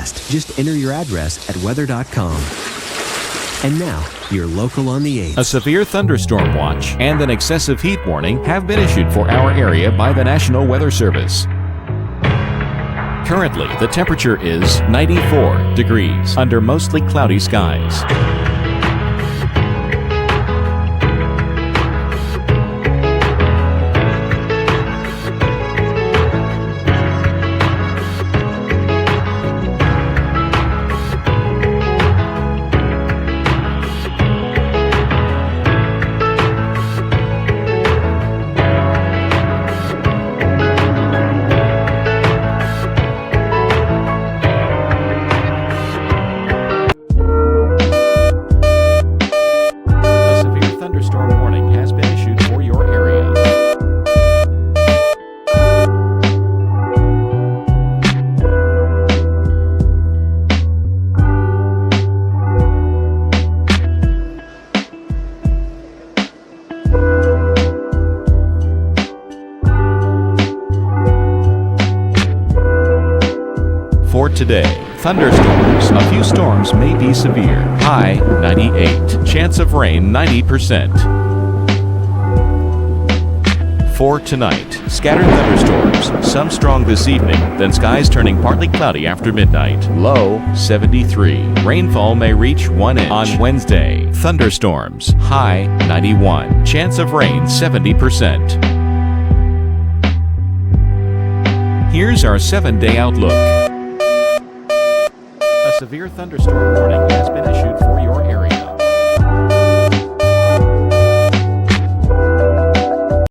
fast. Just enter your address at weather.com. And now, your local on the 8th. A severe thunderstorm watch and an excessive heat warning have been issued for our area by the National Weather Service. Currently, the temperature is 94 degrees under mostly cloudy skies. Thunderstorm warning has been issued for your area. For today, thunderstorms. A few storms may be severe. High 98. Chance of rain 90%. For tonight, scattered thunderstorms. Some strong this evening, then skies turning partly cloudy after midnight. Low 73. Rainfall may reach 1 inch. On Wednesday, thunderstorms. High 91. Chance of rain 70%. Here's our 7-day outlook. A severe thunderstorm warning has